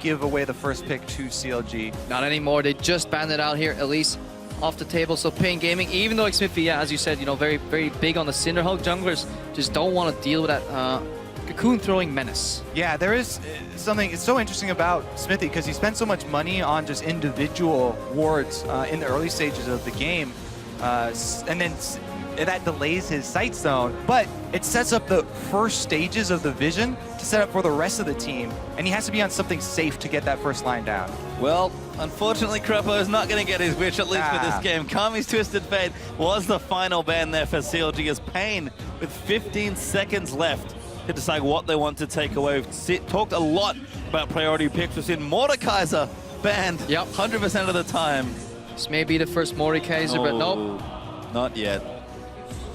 give away the first pick to CLG. Not anymore. They just banned it out here, at least off the table. So paiN Gaming, even though Xmithie, yeah, as you said, you know, very, very big on the Cinderhulk junglers, just don't want to deal with that cocoon throwing menace. Yeah, there is something, it's so interesting about Xmithie because he spent so much money on just individual wards in the early stages of the game. And then that delays his sight zone, but it sets up the first stages of the vision to set up for the rest of the team, and he has to be on something safe to get that first line down. Well, unfortunately, Crepo is not going to get his wish, at least for this game. Kami's Twisted Fate was the final ban there for CLG as paiN, with 15 seconds left to decide what they want to take away. We've talked a lot about priority picks. We've seen Mordekaiser banned 100% of the time. This may be the first Mordekaiser, but nope. Not yet.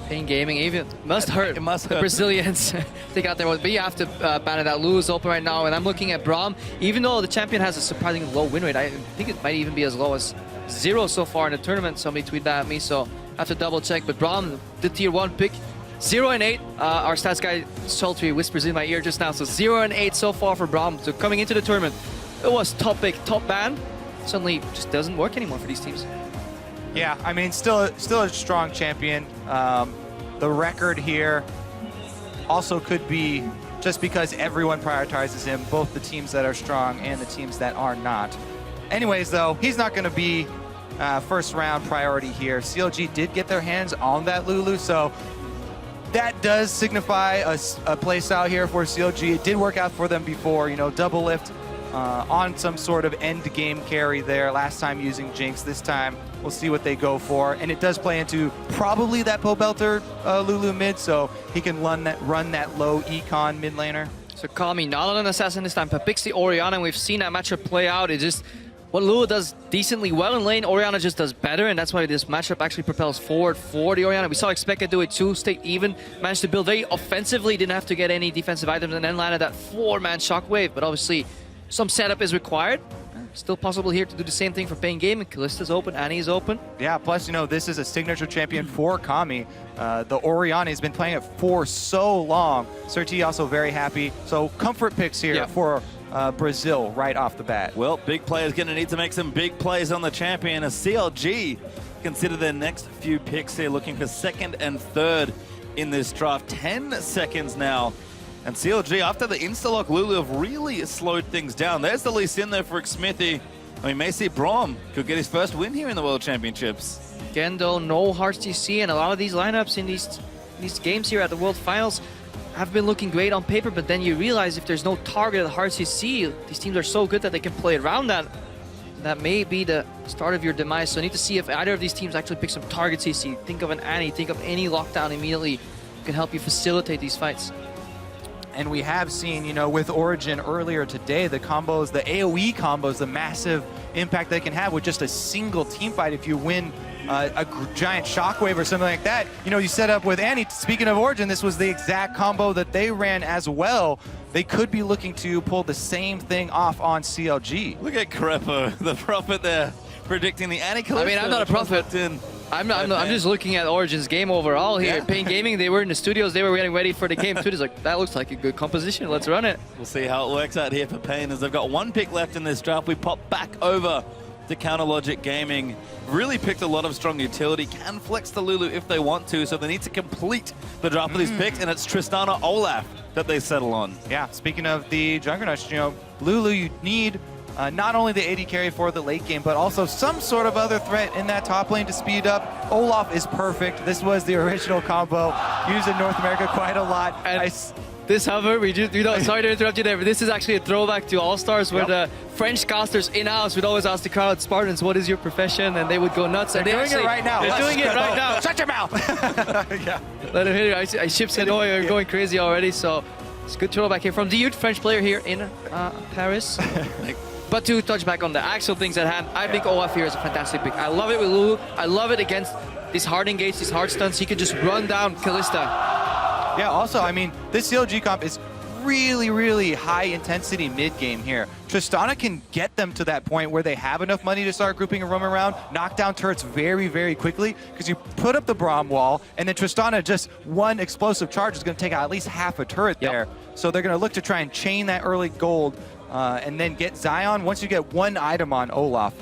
paiN Gaming, even must hurt. It must the hurt. Brazilians. They got there, but you have to ban it out. Lulu's open right now, and I'm looking at Braum. Even though the champion has a surprisingly low win rate, I think it might even be as low as 0 so far in the tournament. Somebody tweeted that at me, so I have to double check. But Braum, the tier 1 pick, 0 and 8. Our stats guy Sultry whispers in my ear just now. So 0 and 8 so far for Braum. So coming into the tournament, it was top pick, top ban. Suddenly, just doesn't work anymore for these teams. Yeah, I mean, still a strong champion. The record here also could be just because everyone prioritizes him, both the teams that are strong and the teams that are not. Anyways, though, he's not going to be first round priority here. CLG did get their hands on that Lulu, so that does signify a place out here for CLG. It did work out for them before, you know, double lift on some sort of end game carry there. Last time using Jinx, this time we'll see what they go for. And it does play into probably that Pobelter Lulu mid, so he can run that low econ mid laner. So Kami, not an assassin this time, but picks the Orianna, and we've seen that matchup play out. It just, what Lulu does decently well in lane, Orianna just does better, and that's why this matchup actually propels forward for the Orianna. We saw Expected do it too, stayed even, managed to build very offensively, didn't have to get any defensive items, and then landed that 4-man shockwave, but obviously some setup is required. Still possible here to do the same thing for paiN Gaming. Kalista's open, Annie's open. Yeah, plus, you know, this is a signature champion for Kami. The Orianna has been playing it for so long. Surti also very happy. So comfort picks here for Brazil right off the bat. Well, big players going to need to make some big plays on the champion as CLG consider their next few picks here, looking for 2nd and 3rd in this draft. 10 seconds now. And CLG, after the insta-lock Lulu, have really slowed things down. There's the Lee Sin there for Xmithie. I mean, may see Braum could get his first win here in the World Championships. Again, though, no Hearts TC, and a lot of these lineups in these games here at the World Finals have been looking great on paper, but then you realize if there's no target at Hearts TC, these teams are so good that they can play around that. That may be the start of your demise. So I need to see if either of these teams actually pick some target CC. Think of an Annie, think of any lockdown immediately. Can help you facilitate these fights. And we have seen, you know, with Origin earlier today, the combos, the AoE combos, the massive impact they can have with just a single team fight. If you win a giant shockwave or something like that, you know, you set up with Annie. Speaking of Origin, this was the exact combo that they ran as well. They could be looking to pull the same thing off on CLG. Look at Crepo, the prophet there, predicting the Annie. I mean, I'm not a prophet. I'm just looking at Origin's game overall here. paiN Gaming, they were in the studios, they were getting ready for the game. Twitter's like, that looks like a good composition, let's run it. We'll see how it works out here for paiN as they've got 1 pick left in this draft. We pop back over to Counterlogic Gaming. Really picked a lot of strong utility, can flex the Lulu if they want to, so they need to complete the draft of these picks, and it's Tristana Olaf that they settle on. Yeah, speaking of the Juggernauts, you know, Lulu, you need not only the AD carry for the late game, but also some sort of other threat in that top lane to speed up. Olaf is perfect. This was the original combo used in North America quite a lot. And this hover, sorry to interrupt you there, but this is actually a throwback to All-Stars where the French casters in-house would always ask the crowd, Spartans, what is your profession? And they would go nuts. They're doing it right now. They're doing it right now. Shut your mouth. Yeah. Let him hit it. I ships Hanoi are going crazy already, so it's a good throwback here from the youth French player here in Paris. But to touch back on the actual things at hand, I think Olaf here is a fantastic pick. I love it with Lulu. I love it against these hard engage, these hard stunts. He can just run down Kalista. Yeah, also, I mean, this CLG comp is really, really high intensity mid game here. Tristana can get them to that point where they have enough money to start grouping and roam around, knock down turrets very, very quickly, because you put up the Braum wall, and then Tristana, just one explosive charge is going to take out at least half a turret there. So they're going to look to try and chain that early gold and then get Zion. Once you get one item on Olaf,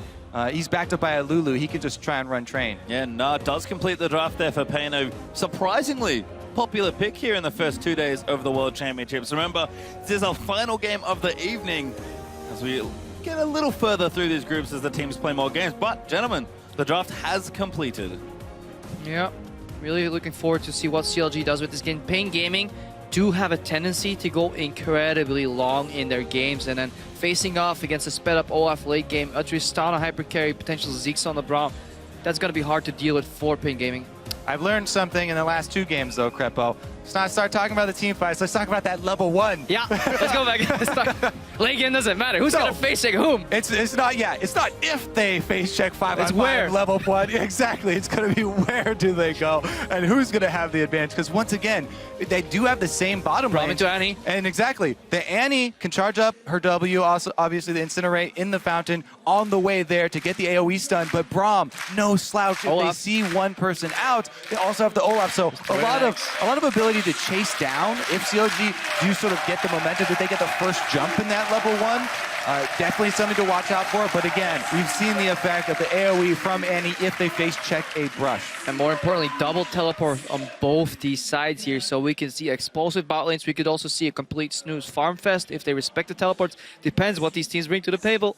he's backed up by a Lulu. He can just try and run train. Yeah, no, does complete the draft there for paiN. A surprisingly popular pick here in the first 2 days of the World Championships. Remember, this is our final game of the evening as we get a little further through these groups as the teams play more games. But, gentlemen, the draft has completed. Yeah, really looking forward to see what CLG does with this game. paiN Gaming do have a tendency to go incredibly long in their games, and then facing off against a sped up Olaf late game, a Tristana hypercarry, potential Zeeks on the Braum. That's going to be hard to deal with for paiN Gaming. I've learned something in the last 2 games, though, Crepo. Let's not start talking about the team fights. Let's talk about that level 1. Yeah, let's go back. Late game doesn't matter. Who's going to face check whom? It's not if they face check 5 It's on 5 where. level 1. Exactly. It's going to be where do they go and who's going to have the advantage. Because once again, they do have the same bottom lane. Into Annie. And exactly. The Annie can charge up her W, also obviously the Incinerate in the fountain on the way there to get the AoE stun. But Braum, no slouch. If they see one person out, they also have the Olaf. So a lot of ability to chase down. If CLG do sort of get the momentum, did they get the first jump in that level 1? Definitely something to watch out for. But again, we've seen the effect of the AoE from Annie if they face check a brush. And more importantly, double teleport on both these sides here. So we can see explosive bot lanes. We could also see a complete snooze farm fest if they respect the teleports. Depends what these teams bring to the table.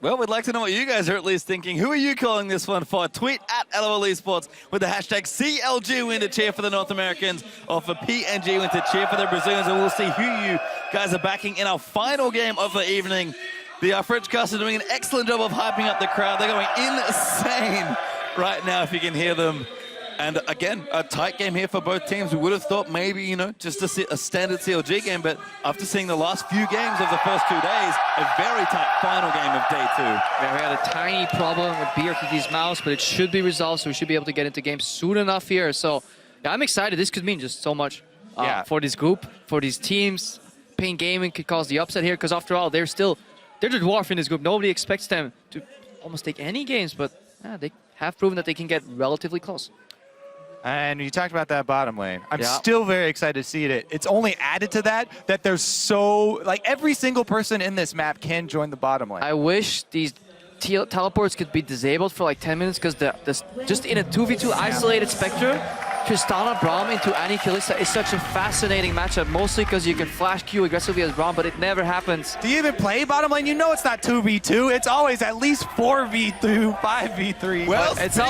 Well, we'd like to know what you guys are at least thinking. Who are you calling this one for? Tweet at LOL Esports with the hashtag CLG win to cheer for the North Americans or for PNG win to cheer for the Brazilians. And we'll see who you guys are backing in our final game of the evening. The French cast are doing an excellent job of hyping up the crowd. They're going insane right now if you can hear them. And again, a tight game here for both teams. We would have thought maybe, you know, just a standard CLG game, but after seeing the last few games of the first 2 days, a very tight final game of day 2. Yeah, we had a tiny problem with BRTT's mouse, but it should be resolved, so we should be able to get into games soon enough here. So, yeah, I'm excited. This could mean just so much for this group, for these teams. paiN Gaming could cause the upset here, because after all, they're the dwarf in this group. Nobody expects them to almost take any games, but they have proven that they can get relatively close. And you talked about that bottom lane. I'm still very excited to see it. It's only added to that there's every single person in this map can join the bottom lane. I wish these teleports could be disabled for like 10 minutes, because just in a 2v2 isolated Spectre, Tristana Braum into Annie Kalista is such a fascinating matchup, mostly because you can flash Q aggressively as Braum, but it never happens. Do you even play bottom lane? You know it's not 2v2. It's always at least 4v2, 5v3. Well, it's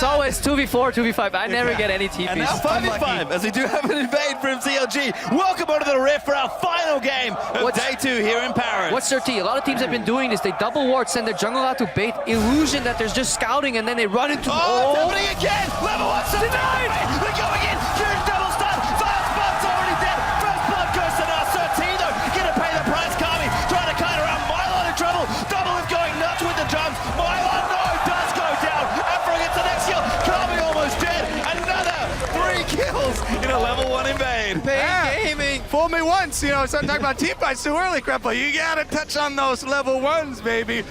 always 2v4, 2v5. I never get any TPs. And now 5v5, as we do have an invade from CLG. Welcome onto the Rift for our final game of day 2 here in Paris. What's their T? A lot of teams have been doing this. They double ward, send their jungle out to bait, illusion that there's just scouting, and then they run into... Oh, it's happening again! Level 1 denied! They're going in! Huge double stun! Fire Spot's already dead! First blood goes to now. Certino gonna pay the price. Kami trying to kite around. Mylon in trouble. Double is going nuts with the jumps. Mylon, no, does go down. Afro gets the next kill. Kami almost dead. Another 3 kills in a level 1 invade. paiN Gaming! Fool me once, start talking about team fights too early, Crepo. You gotta touch on those level 1s, baby.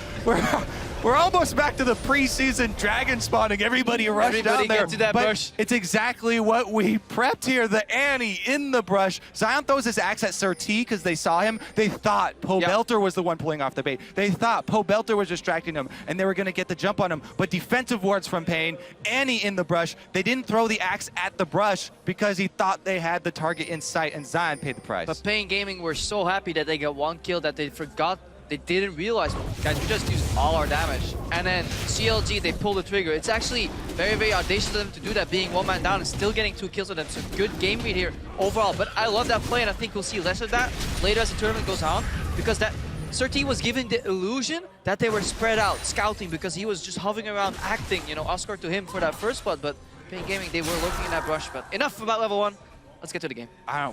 We're almost back to the preseason dragon spawning. Everybody rushed down there. Get to that brush. It's exactly what we prepped here. The Annie in the brush. Zion throws his axe at Sir T because they saw him. They thought Belter was the one pulling off the bait. They thought Belter was distracting him, and they were going to get the jump on him. But defensive wards from paiN. Annie in the brush. They didn't throw the axe at the brush because he thought they had the target in sight, and Zion paid the price. But paiN Gaming were so happy that they got 1 kill that they forgot. They didn't realize, guys, we just used all our damage. And then CLG, they pulled the trigger. It's actually very, very audacious of them to do that, being 1 man down and still getting 2 kills with them. So good game read here overall. But I love that play, and I think we'll see less of that later as the tournament goes on, because that Sir T was given the illusion that they were spread out, scouting, because he was just hovering around acting, Oscar to him for that first spot. But paiN Gaming, they were looking in that brush. But enough about level 1. Let's get to the game.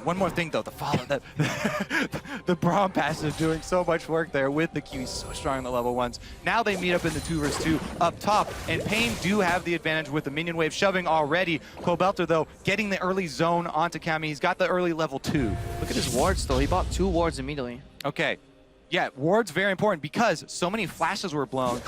One more thing, though. The follow that the Braum pass is doing so much work there with the Q. He's so strong in the level 1s. Now they meet up in the 2 vs 2 up top, and paiN do have the advantage with the minion wave shoving already. Belter, though, getting the early zone onto Kami. He's got the early level 2. Look at his wards, though. He bought 2 wards immediately. Okay. Yeah, wards very important because so many flashes were blown.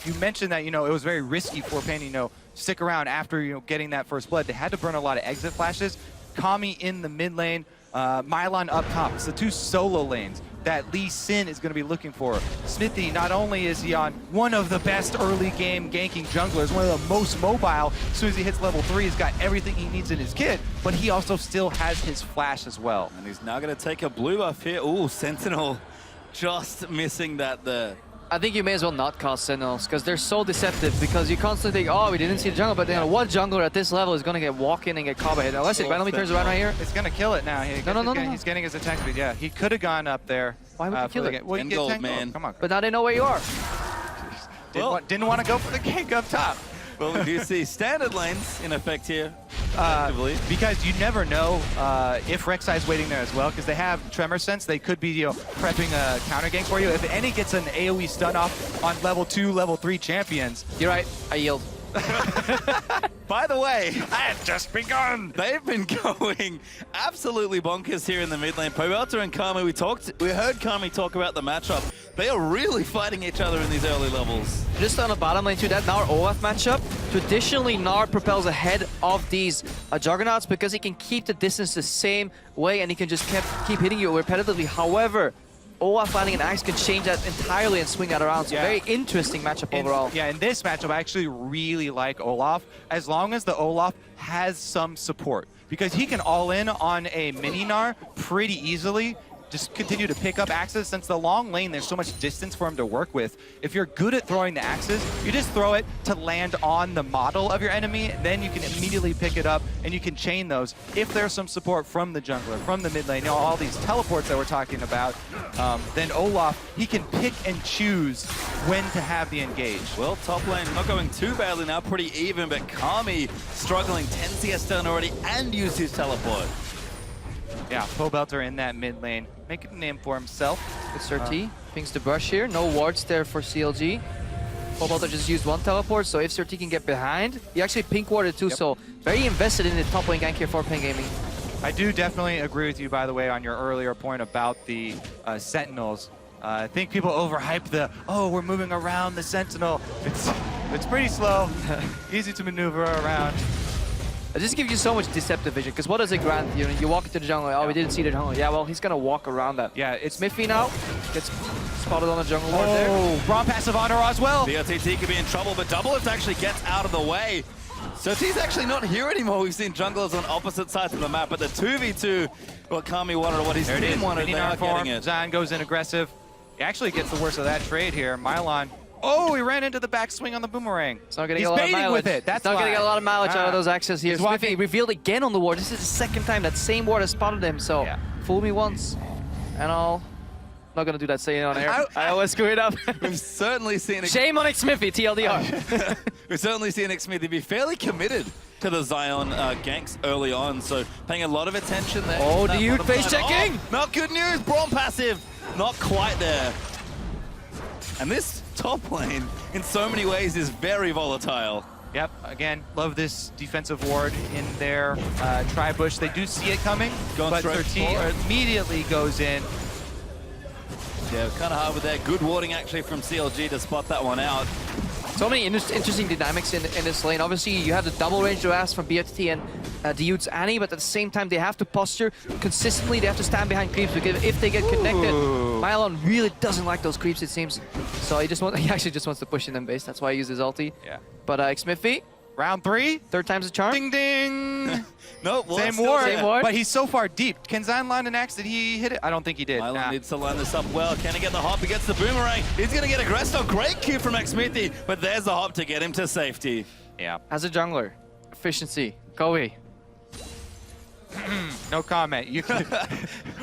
You mentioned that, it was very risky for paiN, stick around after, getting that first blood. They had to burn a lot of exit flashes. Kami in the mid lane, Mylon up top. It's the 2 solo lanes. that Lee Sin is going to be looking for. Smithy, not only is he on one of the best early game ganking junglers, one of the most mobile, as soon as he hits level 3, he's got everything he needs in his kit, but he also still has his flash as well. And he's now going to take a blue buff here. Ooh, Sentinel just missing that there. I think you may as well not cast Sentinels because they're so deceptive because you constantly think, oh, we didn't see the jungle, but then what jungler at this level is going to get walk in and get combo hit? Unless it randomly turns around right here. It's going to kill it now. No. He's getting his attack speed. Yeah, he could have gone up there. Why would he kill it? Well, you 10 get gold, 10 man. gold. Come on. But now they know where you are. Didn't want to go for the gank up top. Well, we do see standard lanes in effect here, effectively. Because you never know if Rek'Sai's waiting there as well, because they have Tremor Sense. They could be prepping a counter gank for you. If any gets an AoE stun off on level 2, level 3 champions. You're right. I yield. By the way, I had just begun. they've been going absolutely bonkers here in the mid lane. paiN and Kami, we heard Kami talk about the matchup. They are really fighting each other in these early levels. Just on the bottom lane too, that Gnar Olaf matchup, traditionally Gnar propels ahead of these Juggernauts because he can keep the distance the same way and he can just keep hitting you repetitively. However, Olaf finding an axe can change that entirely and swing that around. So very interesting matchup overall. Yeah, in this matchup, I actually really like Olaf, as long as the Olaf has some support. Because he can all in on a mini Gnar pretty easily, just continue to pick up axes. Since the long lane, there's so much distance for him to work with. If you're good at throwing the axes, you just throw it to land on the model of your enemy, then you can immediately pick it up and you can chain those. If there's some support from the jungler, from the mid lane, all these teleports that we're talking about, then Olaf, he can pick and choose when to have the engage. Well, top lane not going too badly now, pretty even, but Kami struggling, 10 CS down already and used his teleport. Yeah, paiN in that mid lane, making a name for himself. Good Sir T. Pings the brush here. No wards there for CLG. paiN just used one teleport, so if Sir T can get behind, he actually pink warded too, so very invested in the top lane gank here for paiN Gaming. I do definitely agree with you, by the way, on your earlier point about the Sentinels. I think people overhype the, oh, we're moving around the Sentinel. It's pretty slow, easy to maneuver around. It just gives you so much deceptive vision, because what does it grant you? You walk into the jungle, oh, we didn't see the jungle. Yeah, well, he's going to walk around that. Yeah, it's Smithy now gets spotted on the jungle ward there. Oh, Braum passive honor as well. The OTT could be in trouble, but Doublelift actually gets out of the way. So T's actually not here anymore. We've seen junglers on opposite sides of the map, but the 2v2, what Kami wanted, or what his team wanted, they are getting it. Zan goes in aggressive. He actually gets the worst of that trade here. Mylon. Oh, he ran into the backswing on the boomerang. It's not going to He's get a lot of baiting mileage. with it. That's not going to get a lot of mileage out of those axes here. He's Smithy walking. revealed again on the ward. This is the second time that same ward has spotted him. So fool me once, and I'll not going to do that saying on air. I always screw it up. We've certainly seen it. Shame on it, Smithy. TLDR. We've certainly seen Smithy be fairly committed to the Zion ganks early on, so paying a lot of attention there. Oh, the Ute face checking! Oh, not good news. Braum passive, not quite there. And this top lane, in so many ways, is very volatile. Yep, again, love this defensive ward in their tri-bush. They do see it coming, but 13 immediately goes in. Yeah, kind of hard with that. Good warding, actually, from CLG to spot that one out. So many interesting dynamics in this lane. Obviously, you have the double range Joas from BFT and the Utes Annie, but at the same time, they have to posture consistently. They have to stand behind creeps because if they get connected, Mylon really doesn't like those creeps, it seems. So he actually just wants to push in them base. That's why he uses ulti. Yeah. But Xmiffy, round 3. third time's a charm. Ding ding. Nope, Same ward, but he's so far deep. Can Zion land an axe? Did he hit it? I don't think he did. Mylon needs to line this up well. Can he get the hop? He gets the boomerang. He's going to get aggressed. Oh, great Q from Xmithy, but there's the hop to get him to safety. Yeah. As a jungler, efficiency, Koei. No comment. You can,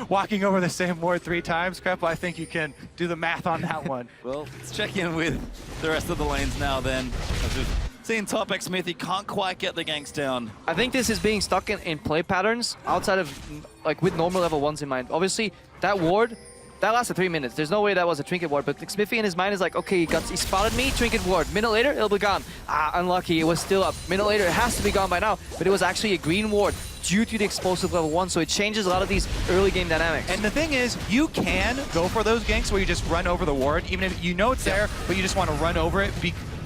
walking over the same ward 3 times, Crep, I think you can do the math on that one. Well, let's check in with the rest of the lanes now then. As we've seen top Xmithy can't quite get the ganks down. I think this is being stuck in play patterns outside of, like, with normal level 1s in mind. Obviously, that ward, that lasted 3 minutes. There's no way that was a trinket ward, but Xmithy in his mind is like, okay, he spotted me, trinket ward. Minute later, it'll be gone. Ah, unlucky, it was still up. Minute later, it has to be gone by now, but it was actually a green ward due to the explosive level 1, so it changes a lot of these early game dynamics. And the thing is, you can go for those ganks where you just run over the ward, even if you know it's there, but you just want to run over it.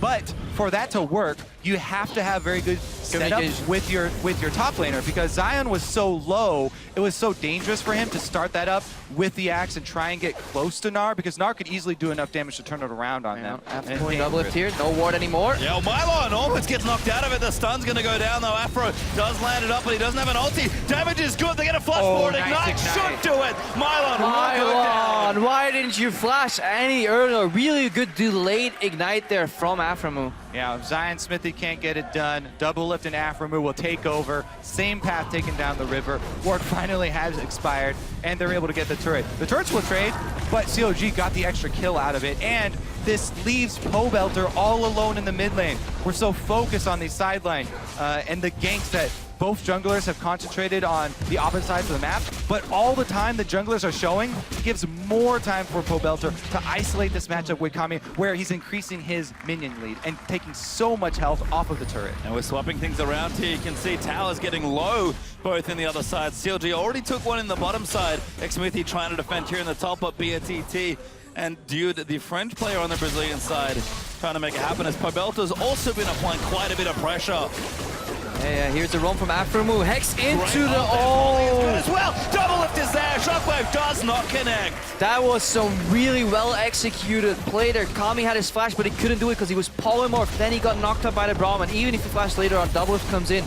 But for that to work, you have to have very good setup with your top laner, because Zion was so low, it was so dangerous for him to start that up with the axe and try and get close to Gnar, because Gnar could easily do enough damage to turn it around on them. After going double lift here, no ward anymore. Yeah, well, Mylon almost gets knocked out of it. The stun's going to go down, though. Afro does land it up, but he doesn't have an ulti. Damage is good. They get a flash forward. Ignite should do it. Mylon, why didn't you flash any earlier? Really good delayed ignite there from Aframu. Yeah, Zion Smithy can't get it done. Double lift and Aframu will take over. Same path taken down the river. Ward finally has expired, and they're able to get the turret. The turrets will trade, but CLG got the extra kill out of it, and this leaves Pobelter all alone in the mid lane. We're so focused on the sideline and the ganks that both junglers have concentrated on the opposite sides of the map, but all the time the junglers are showing, it gives more time for Pobelter to isolate this matchup with Kami, where he's increasing his minion lead and taking so much health off of the turret. And we're swapping things around here. You can see towers getting low, both in the other side. CLG already took one in the bottom side. Xmithy trying to defend here in the top, but BNTT and Dude, the French player on the Brazilian side, trying to make it happen, as Pobelter's also been applying quite a bit of pressure. Yeah, here's the roam from Aframu. Hex into the... Good as well. Double lift is there. Shockwave does not connect. That was some really well executed play there. Kami had his flash, but he couldn't do it because he was polymorphed. Then he got knocked up by the Braum, and even if he flashed later on, double lift comes in.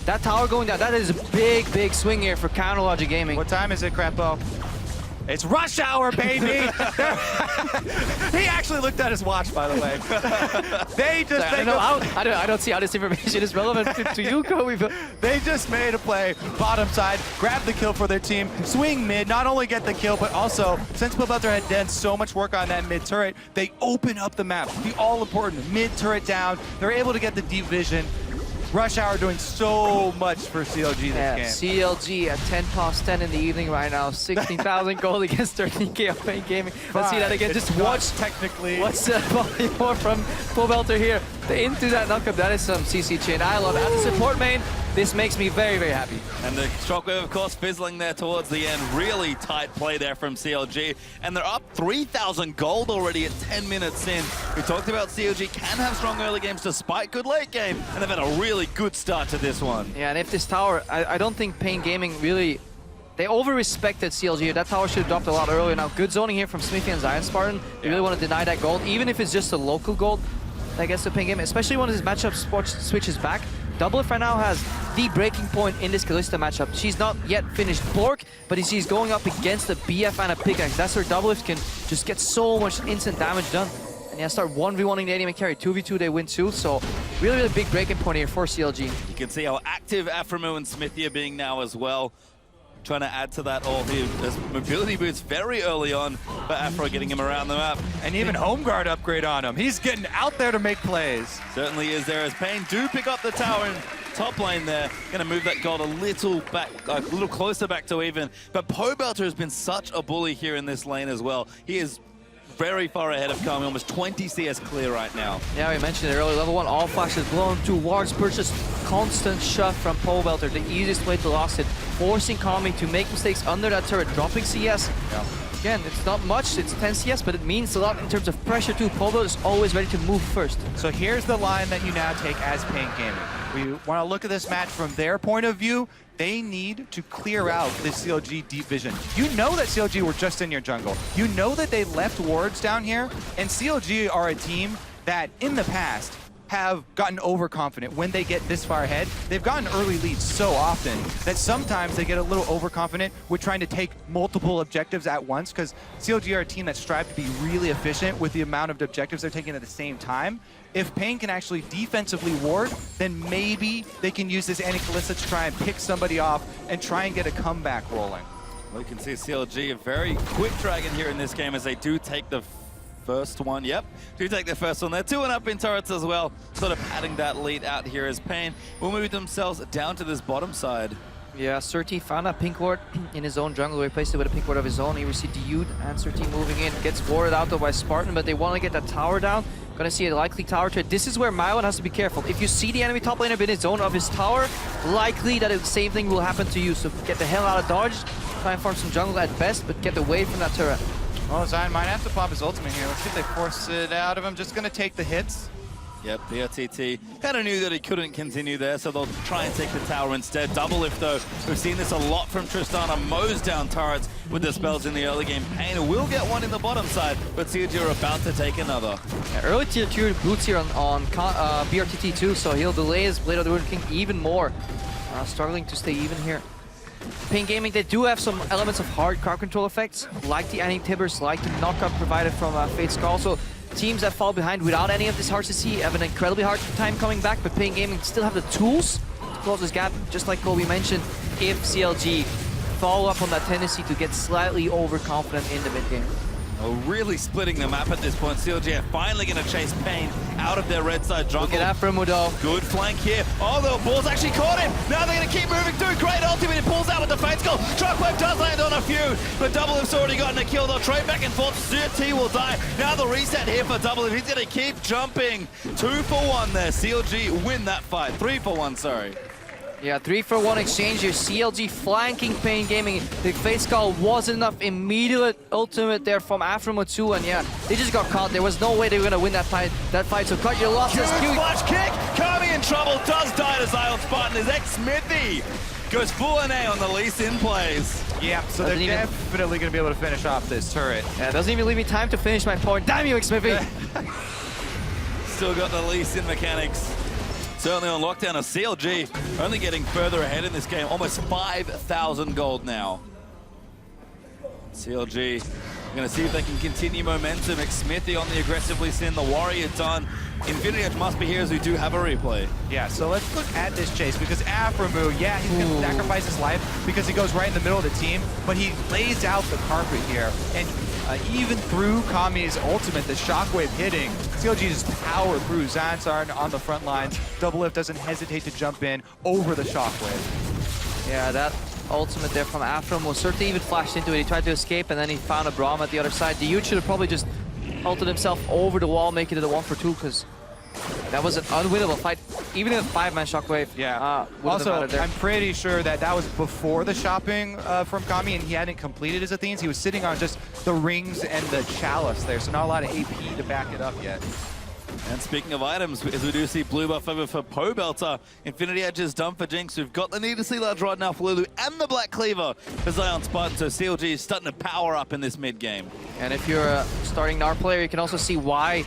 That tower going down, that is a big, big swing here for Counterlogic Gaming. What time is it, Crepo? It's rush hour, baby! He actually looked at his watch, by the way. I don't see how this information is relevant to you, Kobe. But they just made a play, bottom side, grab the kill for their team, swing mid, not only get the kill, but also, since Pobelter had done so much work on that mid turret, they open up the map. The all-important mid turret down. They're able to get the deep vision. Rush Hour doing so much for CLG this game. CLG at 10 past 10 in the evening right now. 16,000 gold against 13k of paiN Gaming. Let's see that again. Just watch technically. What's the volume more from Pobelter here into that knockup. That is some CC chain. I love it. As a support main, this makes me very, very happy. And the Shockwave, of course, fizzling there towards the end. Really tight play there from CLG. And they're up 3,000 gold already at 10 minutes in. We talked about CLG can have strong early games despite good late game. And they've had a really good start to this one. Yeah, and if this tower, I don't think paiN Gaming really... They over-respected CLG. That tower should have dropped a lot earlier. Now, good zoning here from Smithy and Zion Spartan. They really want to deny that gold, even if it's just a local gold. I guess the paiN Gaming, especially when his matchup switches back. Double Lift right now has the breaking point in this Kalista matchup. She's not yet finished Bork, but she's going up against a BF and a pickaxe. That's where Double Lift can just get so much instant damage done. And yeah, start 1v1ing the ADM and carry. 2v2, they win too. So really, really big breaking point here for CLG. You can see how active Aframu and Smithy are being now as well. Trying to add to that all here. There's mobility boots very early on, but Afro getting him around the map. And even Home Guard upgrade on him. He's getting out there to make plays. Certainly is there, as paiN do pick up the tower in top lane there. Going to move that gold a little back, a little closer back to even. But Pobelter has been such a bully here in this lane as well. He is very far ahead of Kami, almost 20 CS clear right now. Yeah, we mentioned it earlier. Level 1, all flashes blown, 2 wards purchased, constant shove from Pobelter, the easiest way to lose it, forcing Kami to make mistakes under that turret, dropping CS. Yeah. Again, it's not much, it's 10 CS, but it means a lot in terms of pressure too. Pobelter is always ready to move first. So here's the line that you now take as paiN Gaming. We want to look at this match from their point of view. They need to clear out this CLG deep vision. You know that CLG were just in your jungle. You know that they left wards down here, and CLG are a team that in the past have gotten overconfident when they get this far ahead. They've gotten early leads so often that sometimes they get a little overconfident with trying to take multiple objectives at once, because CLG are a team that strive to be really efficient with the amount of objectives they're taking at the same time. If paiN can actually defensively ward, then maybe they can use this Anti-Kalista to try and pick somebody off and try and get a comeback rolling. Well, you can see CLG, a very quick dragon here in this game as they do take the first one. Yep, do take their first one. They're 2-1 in turrets as well, sort of padding that lead out here as paiN will move themselves down to this bottom side. Yeah, Surti found a pink ward in his own jungle, replaced it with a pink ward of his own. Here we see Dude and Surti moving in. Gets warded out though by Spartan, but they want to get that tower down. Gonna see a likely tower trade. This is where myaoN has to be careful. If you see the enemy top laner in his zone of his tower, likely that the same thing will happen to you. So get the hell out of dodge. Try and farm some jungle at best, but get away from that turret. Well, Zion might have to pop his ultimate here. Let's see if they force it out of him. Just gonna take the hits. Yep, BRTT kind of knew that he couldn't continue there, so they'll try and take the tower instead. Double lift though, we've seen this a lot from Tristana, mows down turrets with the spells in the early game. paiN will get one in the bottom side, but CLG are about to take another. Yeah, early tier 2 boots here on BRTT too, so he'll delay his Blade of the Ruined King even more. Struggling to stay even here. paiN Gaming, they do have some elements of hard crowd control effects, like the anti-tibbers, like the knockup provided from Fate Skull. So teams that fall behind without any of this hard to see have an incredibly hard time coming back, but paiN Gaming still have the tools to close this gap, just like Kobe mentioned, if CLG follow up on that tendency to get slightly overconfident in the mid game. Oh, really splitting the map at this point. CLG are finally going to chase paiN out of their red side jungle. Look at that from Mudo. Good flank here. Oh, the ball's actually caught him. Now they're going to keep moving through. Great ultimate. He pulls out with the Fate Skull. Shockwave does land on a few, but Double Lift's already gotten a kill. They'll trade back and forth. Surti will die. Now the reset here for Double Lift. He's going to keep jumping. 2 for 1 there. CLG win that fight. 3 for 1, sorry. Yeah, 3-for-1 exchange here. CLG flanking paiN Gaming. The Fate Skull wasn't enough. Immediate ultimate there from Afromo2, and yeah, they just got caught. There was no way they were gonna win that fight. So cut your losses. Good flash kick. Kami in trouble. Does die to Zion Spartan. His ex-Smithy goes full NA on the Lee Sin plays. Yeah, so they're definitely going to be able to finish off this turret. Yeah, it doesn't even leave me time to finish my point. Damn you, ex-Smithy! Still got the Lee Sin mechanics. Certainly on lockdown, a CLG only getting further ahead in this game. Almost 5,000 gold now. CLG going to see if they can continue momentum. Smithy on the aggressively Sin, the Warrior done. Infinity Edge must be here as we do have a replay. Yeah, so let's look at this chase because Afromu, yeah, he's going to sacrifice his life because he goes right in the middle of the team, but he lays out the carpet here. And even through Kami's ultimate, the shockwave hitting, CLG just power through. Zansarn on the front lines. Double Lift doesn't hesitate to jump in over the shockwave. Yeah, that ultimate there from Afromo. Certainly even flashed into it. He tried to escape and then he found a Braum at the other side. The Dude should have probably just ulted himself over the wall, making it a 1-for-2 because that was an unwinnable fight. Even in a 5-man shockwave. Yeah. Also, I'm pretty sure that that was before the shopping from Kami, and he hadn't completed his Athenes. He was sitting on just the rings and the chalice there, so not a lot of AP to back it up yet. And speaking of items, as we do see blue buff over for PoBelter, Infinity Edge is done for Jinx. We've got the needlessly large rod now for Lulu and the Black Cleaver for Zion Spartan, so CLG is starting to power up in this mid game. And if you're a starting NAR player, you can also see why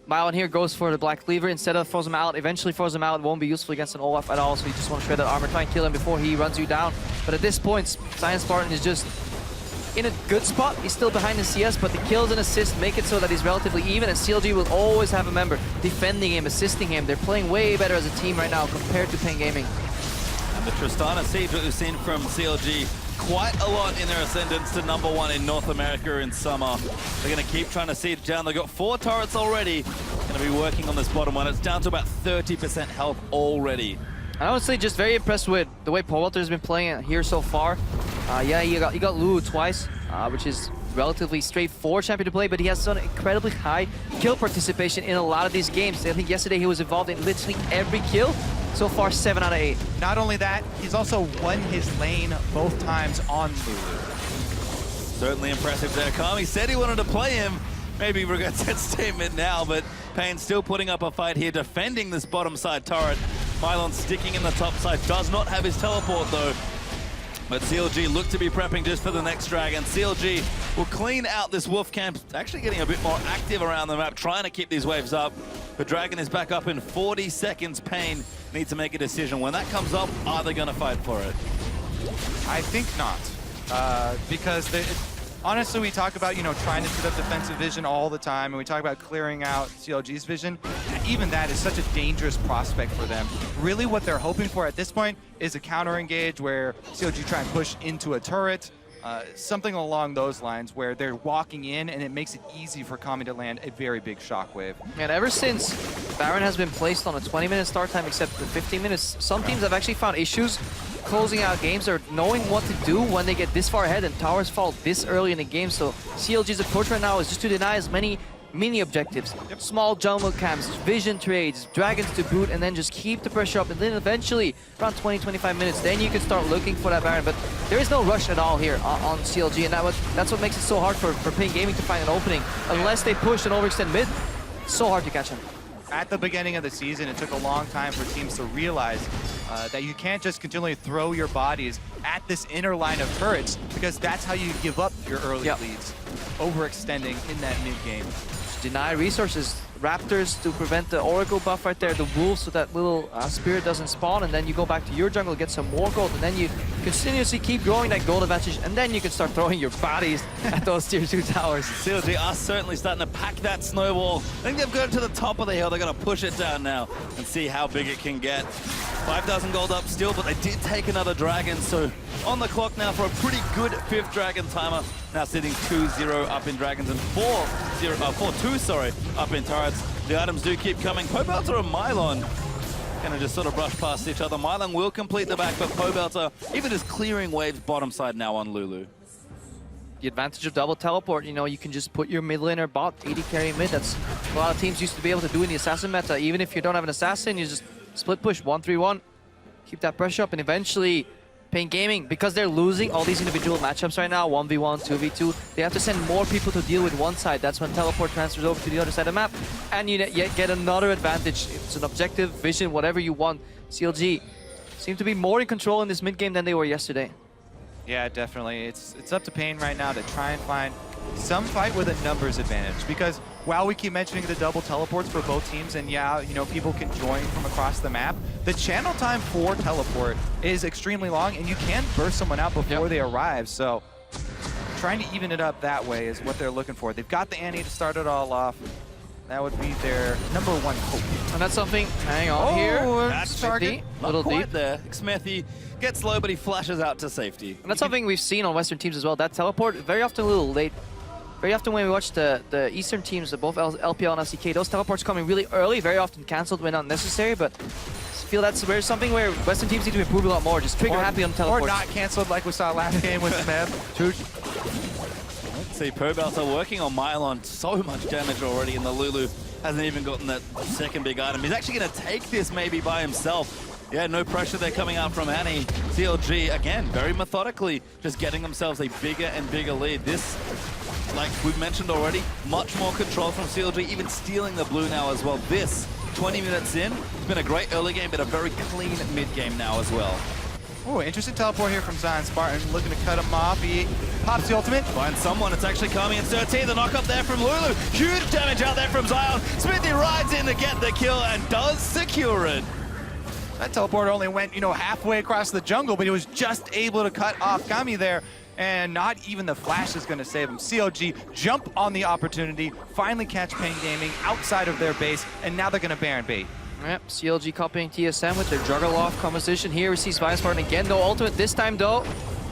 myaoN here goes for the Black Cleaver instead of throws him out. Eventually throws him out. It won't be useful against an Olaf at all, so you just want to shred that armor, try and kill him before he runs you down. But at this point, Zion Spartan is just in a good spot. He's still behind the CS, but the kills and assists make it so that he's relatively even, and CLG will always have a member defending him, assisting him. They're playing way better as a team right now compared to paiN Gaming. And the Tristana siege that we've seen from CLG quite a lot in their ascendance to #1 in North America in summer. They're going to keep trying to siege down. They've got 4 turrets already. Going to be working on this bottom one. It's down to about 30% health already. I would say just very impressed with the way PoBelter has been playing here so far. Yeah, he got Lulu twice, which is relatively straightforward champion to play, but he has done incredibly high kill participation in a lot of these games. I think yesterday he was involved in literally every kill. So far, 7 out of 8. Not only that, he's also won his lane both times on Lulu. Certainly impressive there. Kami said he wanted to play him. Maybe regrets that statement now, but paiN still putting up a fight here, defending this bottom side turret. myaoN sticking in the top side, does not have his teleport though. But CLG look to be prepping just for the next dragon. CLG will clean out this wolf camp, actually getting a bit more active around the map, trying to keep these waves up. The dragon is back up in 40 seconds. paiN needs to make a decision. When that comes up, are they going to fight for it? I think not, because honestly, we talk about, trying to set up defensive vision all the time, and we talk about clearing out CLG's vision. Even that is such a dangerous prospect for them. Really what they're hoping for at this point is a counter engage where CLG try and push into a turret, something along those lines where they're walking in and it makes it easy for Kami to land a very big shockwave. And ever since Baron has been placed on a 20-minute start time, except the 15 minutes, some teams have actually found issues closing out games or knowing what to do when they get this far ahead and towers fall this early in the game. So CLG's approach right now is just to deny as many mini objectives. Small jungle camps, vision trades, dragons to boot, and then just keep the pressure up. And then eventually, around 20-25 minutes, then you can start looking for that Baron. But there is no rush at all here on CLG, and that's what makes it so hard for paiN Gaming to find an opening. Unless they push and overextend mid, it's so hard to catch them. At the beginning of the season, it took a long time for teams to realize that you can't just continually throw your bodies at this inner line of turrets, because that's how you give up your early leads, overextending in that mid game. Deny resources, Raptors to prevent the Oracle buff right there, the Wolves so that little Spirit doesn't spawn, and then you go back to your jungle, get some more gold, and then you continuously keep growing that gold advantage, and then you can start throwing your bodies at those tier 2 towers. CLG are certainly starting to pack that snowball. I think they've got it to the top of the hill. They're going to push it down now and see how big it can get. 5,000 gold up still, but they did take another dragon, so on the clock now for a pretty good 5th dragon timer. Now sitting 2-0 up in dragons and 4-2, sorry, up in turrets. The items do keep coming. paiBelter and Mylon gonna just sort of brush past each other. Mylon will complete the back, but paiBelter even just clearing waves bottom side now on Lulu. The advantage of double teleport, you know, you can just put your mid laner bot, 80 carry mid. That's a lot of teams used to be able to do in the assassin meta. Even if you don't have an assassin, you just split push 1-3-1, keep that pressure up, and eventually paiN Gaming, because they're losing all these individual matchups right now, 1v1, 2v2, they have to send more people to deal with one side. That's when teleport transfers over to the other side of the map, and you get another advantage. It's an objective, vision, whatever you want. CLG seem to be more in control in this mid game than they were yesterday. Yeah, definitely. It's up to paiN right now to try and find some fight with a numbers advantage, because while we keep mentioning the double teleports for both teams, and yeah, you know, people can join from across the map, the channel time for teleport is extremely long, and you can burst someone out before they arrive. So trying to even it up that way is what they're looking for. They've got the Annie to start it all off. That would be their #1 hope. And that's something, hang on here. That's target, not little quite deep there. Xmethy gets low, but he flashes out to safety. And that's something we've seen on Western teams as well. That teleport, very often a little late. Very often when we watch the Eastern teams, both LPL and AZike, those teleports coming really early, very often cancelled when unnecessary, but I feel that's something where Western teams need to improve a lot more. Just trigger happy on teleports. Or not cancelled like we saw last game with Smith. Let's see, paiBelter working on Mylon. So much damage already, and the Lulu hasn't even gotten that second big item. He's actually going to take this maybe by himself. Yeah, no pressure there coming out from Annie. CLG, again, very methodically, just getting themselves a bigger and bigger lead. This, like we've mentioned already, much more control from CLG, even stealing the blue now as well. This, 20 minutes in, it's been a great early game, but a very clean mid-game now as well. Oh, interesting teleport here from Zion Spartan, looking to cut him off. He pops the ultimate. Find someone, it's actually coming in 13. The knock up there from Lulu. Huge damage out there from Zion. Smithy rides in to get the kill and does secure it. That teleport only went, you know, halfway across the jungle, but he was just able to cut off Kami there, and not even the flash is going to save him. CLG jump on the opportunity, finally catch paiN Gaming outside of their base, and now they're going to Baron bait. Yep, CLG copying TSM with their Juggerloft composition here. Receives Zion Spartan again, no ultimate this time though.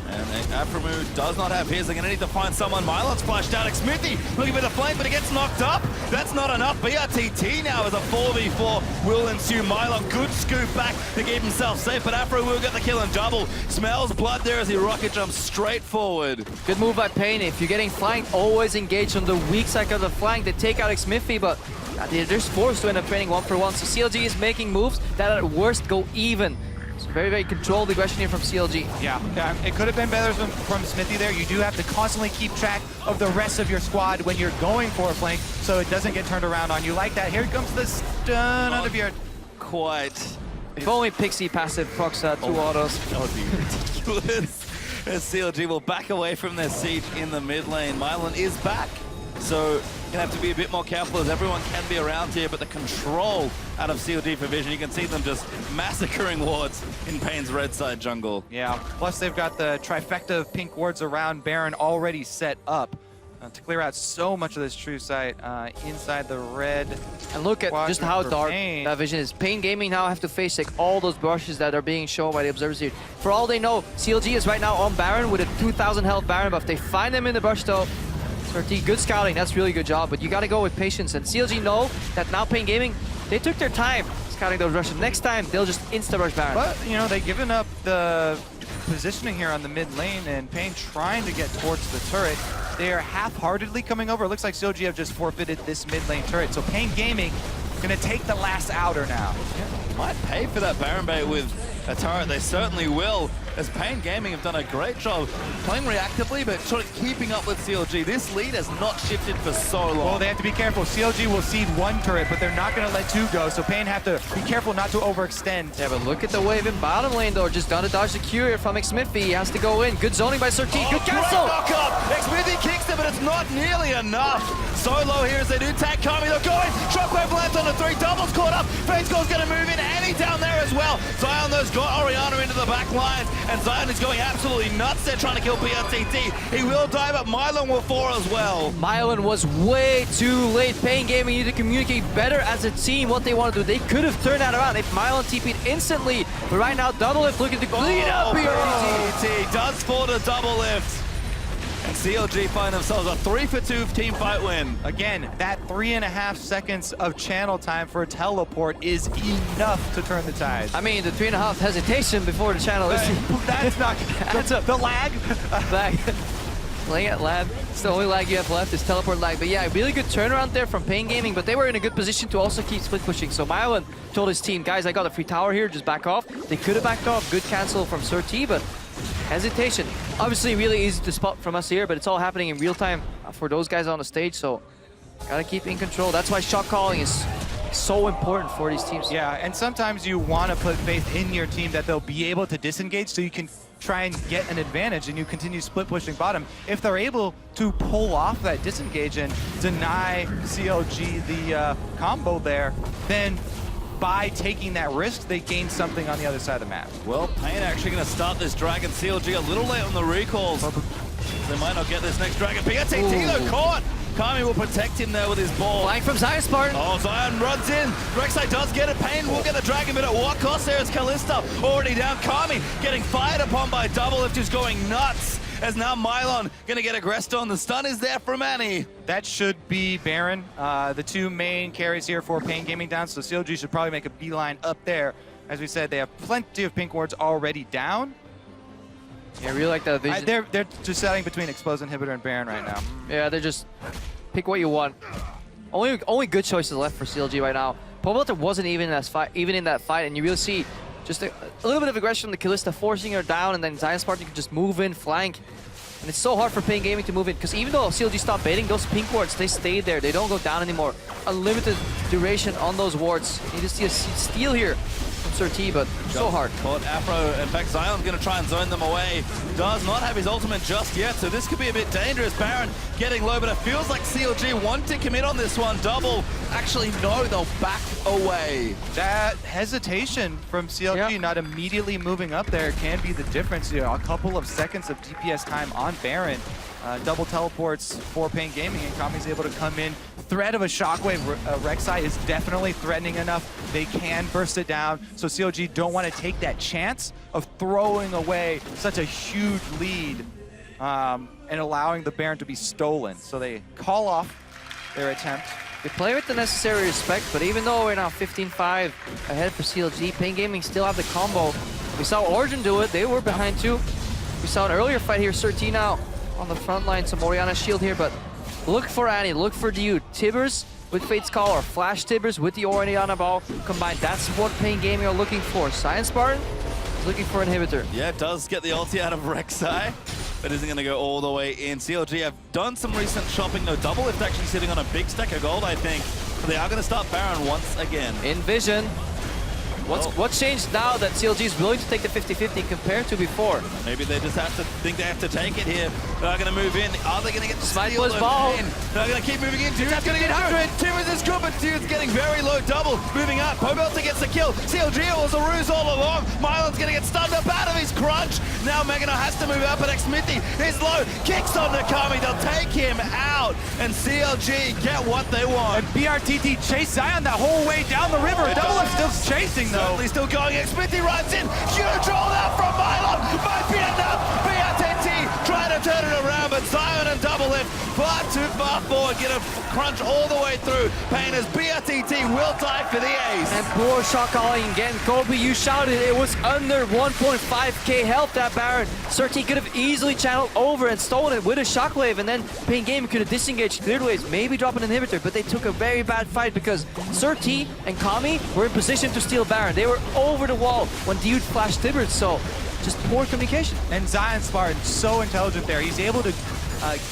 And Aphromoo does not have his. They're going to need to find someone. Mylon's flashed out. Xmethy looking for the flank, but he gets knocked up. That's not enough. BRTT now is a 4v4 will ensue. Mylon, good scoop back to keep himself safe, but Aphro will get the kill and double. Smells blood there as he rocket jumps straight forward. Good move by paiN. If you're getting flanked, always engage on the weak side of the flank. They take out Xmethy, but they're just forced to end up training 1-for-1. So CLG is making moves that at worst go even. So very, very controlled aggression here from CLG. Yeah, it could have been better from Smithy there. You do have to constantly keep track of the rest of your squad when you're going for a flank, so it doesn't get turned around on you like that. Here comes the stun out of your... Quite. If only Pixie passive procs 2 autos. That would be ridiculous. As CLG will back away from their siege in the mid lane. Mylon is back. So gonna have to be a bit more careful, as everyone can be around here, but the control out of CLG for vision, you can see them just massacring wards in paiN's red side jungle. Yeah, plus they've got the trifecta of pink wards around Baron already set up to clear out so much of this true sight inside the red. And look at just how dark that vision is. paiN Gaming now have to face like all those brushes that are being shown by the observers here. For all they know, CLG is right now on Baron with a 2,000 health Baron buff. They find them in the brush though. 30, good scouting, that's really good job, but you gotta go with patience. And CLG know that now paiN Gaming, they took their time scouting those Russians. Next time, they'll just insta-rush Baron. But, you know, they've given up the positioning here on the mid lane, and paiN trying to get towards the turret. They are half-heartedly coming over. It looks like CLG have just forfeited this mid lane turret. So paiN Gaming gonna take the last outer now. Yeah, might pay for that Baron bait with a turret. They certainly will, as paiN Gaming have done a great job playing reactively, but sort of keeping up with CLG. This lead has not shifted for so long. Well, they have to be careful. CLG will cede one turret, but they're not going to let two go, so paiN have to be careful not to overextend. Yeah, but look at the wave in bottom lane, though. Just gotta dodge the Q from Xmithy. He has to go in. Good zoning by Surteed. Good cancel! Xmithy kicks it, but it's not nearly enough. Solo here as they do tag Kami. They're going. Shockwave lands on the 3. Doubles caught up. paiN's going to move in. Annie down there as well. Zion, those got Orianna into the back lines, and Zion is going absolutely nuts. They're trying to kill PRTT. He will die, but Mylon will fall as well. Mylon was way too late. paiN Gaming needed to communicate better as a team what they want to do. They could have turned that around if Mylon TP'd instantly. But right now, Double Lift looking to clean up PRTT does fall to Double Lift. And CLG find themselves a 3-for-2 team fight win. Again, that 3.5 seconds of channel time for a teleport is enough to turn the tide. I mean, the 3.5 hesitation before the channel is... That's not... the lag? Lag. Playing at lab. It's the only lag you have left is teleport lag. But yeah, really good turnaround there from paiN Gaming, but they were in a good position to also keep split pushing. So Mylon told his team, guys, I got a free tower here, just back off. They could have backed off. Good cancel from Surteed, but hesitation. Obviously really easy to spot from us here, but it's all happening in real time for those guys on the stage, so gotta keep in control. That's why shot calling is so important for these teams. Yeah, and sometimes you want to put faith in your team that they'll be able to disengage so you can try and get an advantage and you continue split pushing bottom. If they're able to pull off that disengage and deny CLG the combo there, then by taking that risk, they gain something on the other side of the map. Well, paiN actually going to start this Dragon. CLG a little late on the recalls. They might not get this next Dragon. PRTT though caught. Kami will protect him there with his ball. Flying from Zion Spartan. Oh, Zion runs in. Rek'Sai does get it. paiN will get the Dragon, but at what cost there is Kalista already down. Kami getting fired upon by Double Lift, who's going nuts. As now Mylon going to get aggressed on. The stun is there from Annie. That should be Baron. The two main carries here for paiN Gaming down, so CLG should probably make a beeline up there. As we said, they have plenty of pink wards already down. Yeah, I really like that vision. They're just deciding between Explosive Inhibitor and Baron right now. Yeah, they're just pick what you want. Only good choices left for CLG right now. Pobelter wasn't even in that fight, and you really see just a little bit of aggression from the Kalista, forcing her down, and then Zion Spartan can just move in, flank. And it's so hard for paiN Gaming to move in, because even though CLG stopped baiting, those pink wards, they stay there. They don't go down anymore. Unlimited duration on those wards. You just see a steal here from Surteed, but so hard. Caught Afro. In fact, Zion's going to try and zone them away. Does not have his ultimate just yet, so this could be a bit dangerous. Baron getting low, but it feels like CLG want to commit on this one. Double. Actually, no, they'll back away. That hesitation from CLG not immediately moving up there can be the difference here. A couple of seconds of DPS time on Baron. Double teleports for paiN Gaming, and Kami's able to come in. Threat of a shockwave Rek'Sai is definitely threatening enough. They can burst it down, so CLG don't want to take that chance of throwing away such a huge lead and allowing the Baron to be stolen. So they call off their attempt. They play with the necessary respect, but even though we're now 15-5 ahead for CLG, paiN Gaming still have the combo. We saw Origin do it, they were behind too. We saw an earlier fight here, Surteed now on the front line, some Orianna shield here, but look for Annie, look for Dude. Tibbers with Fate's Call, or Flash Tibbers with the Orianna ball combined. That's what paiN Gaming are looking for. Zion Spartan is looking for Inhibitor. Yeah, it does get the ulti out of Rek'Sai, but isn't going to go all the way in. CLG have done some recent shopping, though. Double Lift actually sitting on a big stack of gold, I think. But they are going to start Baron once again. In vision. What's changed now that CLG is willing to take the 50-50 compared to before? Maybe they just have to think they have to take it here. They're going to move in. Are they going to get the Smite steal? was ball. They're going to keep moving in. Dude's going to get 100. Tibbers is good, but Dude's getting very low. Double moving up. Pobelter gets the kill. CLG was a ruse all along. Mylon's going to get stunned up out of his crunch. Now Megano has to move up, but Xmithy is low. Kicks on Kami. They'll take him out. And CLG get what they want. And PRTT chase Zion that whole way down the river. Double Lift still chasing though. Certainly still going. Xmithy runs in. Huge roll out from Mylon. Might be enough. PRTT trying to turn it around, but Zion and Double Lift far too far forward, get a crunch all the way through. paiN as BRTT will die for the ace. And poor shot calling again. Kobe, you shouted it was under 1.5k health, that Baron. Surti could have easily channeled over and stolen it with a shockwave, and then paiN Gaming could have disengaged, cleared waves, maybe drop an inhibitor, but they took a very bad fight because Surti and Kami were in position to steal Baron. They were over the wall when Dude flashed Tibbert, so just poor communication. And Zion Spartan, so intelligent there. He's able to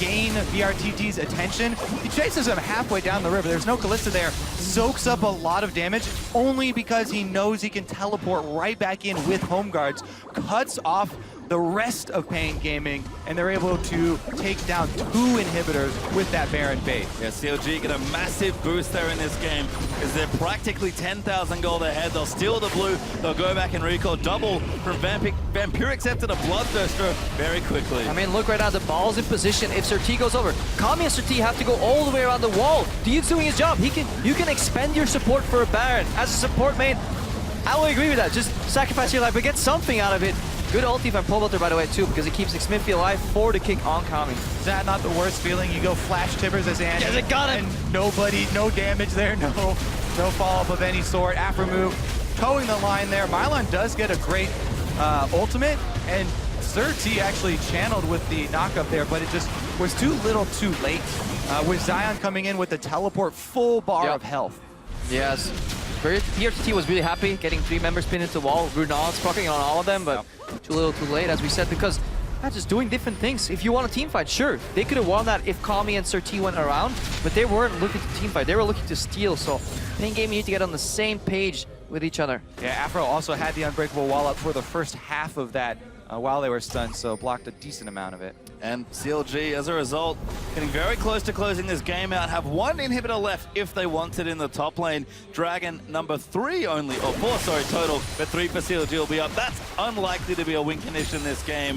gain BRTT's attention. He chases him halfway down the river. There's no Kalista there. Soaks up a lot of damage only because he knows he can teleport right back in with home guards. Cuts off the rest of paiN Gaming, and they're able to take down 2 inhibitors with that Baron bait. Yeah, CLG get a massive boost there in this game because they're practically 10,000 gold ahead. They'll steal the blue, they'll go back and recall double from Vampirix after the Bloodthirster very quickly. I mean, look right now, the ball's in position. If Surti goes over, Kami and Surti have to go all the way around the wall. Dude's doing his job. You can expend your support for a Baron. As a support main, I will agree with that. Just sacrifice your life, but get something out of it. Good ulti from Pole Vaulter, by the way, too, because it keeps Smithy alive for the kick on Kami. Is that not the worst feeling? You go flash Tibbers as Andy. Yes, it got him. And nobody, no damage there, no follow-up of any sort. After move, towing the line there. Mylon does get a great ultimate, and Surti actually channeled with the knockup there, but it just was too little too late. With Zion coming in with the teleport full bar of health. Yes. PRTT was really happy getting 3 members pinned into the wall. Brunon's proccing on all of them, but too little too late, as we said, because that's just doing different things. If you want a team fight, sure, they could have won that if Kami and Surti went around, but they weren't looking to team fight, they were looking to steal, so paiN Gaming need to get on the same page with each other. Yeah, Afro also had the unbreakable wall up for the first half of that while they were stunned, so blocked a decent amount of it. And CLG, as a result, getting very close to closing this game out, have 1 inhibitor left if they want it in the top lane. Dragon number 3 only, or 4, sorry, total, but 3 for CLG will be up. That's unlikely to be a win condition in this game.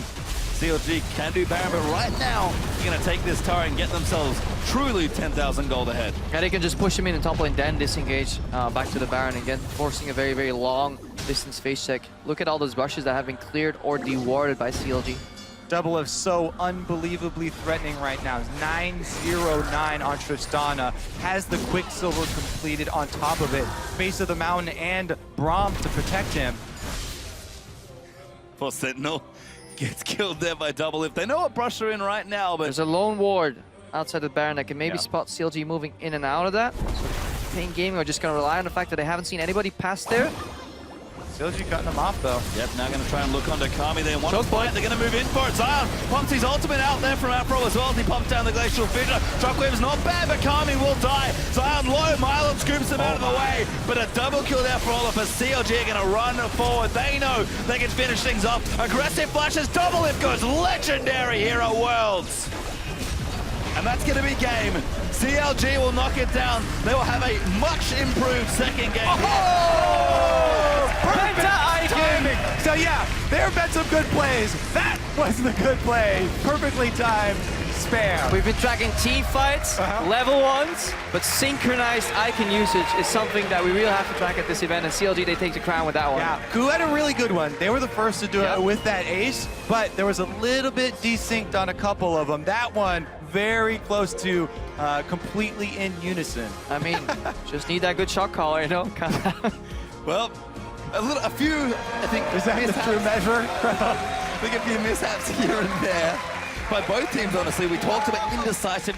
CLG can do Baron, but right now, they're going to take this tower and get themselves truly 10,000 gold ahead. Yeah, they can just push him in top lane, then disengage back to the Baron again, forcing a very, very long distance face check. Look at all those rushes that have been cleared or dewarded by CLG. Double is so unbelievably threatening right now. 909 on Tristana. Has the Quicksilver completed on top of it. Base of the mountain and Braum to protect him. For Sentinel gets killed there by Double. If they know what brush are in right now, but there's a lone ward outside the Baron that can maybe spot CLG moving in and out of that. So paiN Gaming are just going to rely on the fact that they haven't seen anybody pass there. CLG cutting him off though. Yep, now going to try and look onto Kami. They want to fight. They're going to move in for it. Zion pumps his ultimate out there from Afro as well as he pumps down the Glacial Fissure. Shockwave's not bad, but Kami will die. Zion low. Mylon scoops him out of the way, but a double kill there for Olaf as CLG are going to run forward. They know they can finish things off. Aggressive flashes. Double lift goes legendary Hero Worlds. And that's going to be game. CLG will knock it down. They will have a much improved second game. Perfect timing. So yeah, there have been some good plays. That was the good play. Perfectly timed spam. We've been tracking team fights, level 1s, but synchronized icon usage is something that we really have to track at this event, and CLG, they take the crown with that one. Yeah, Gu had a really good one. They were the first to do it with that ace, but there was a little bit desynced on a couple of them. That one, very close to completely in unison. I mean, just need that good shot caller, you know? Well, a few, I think, is that the true measure? I think a few mishaps here and there by both teams, honestly. We talked about indecisive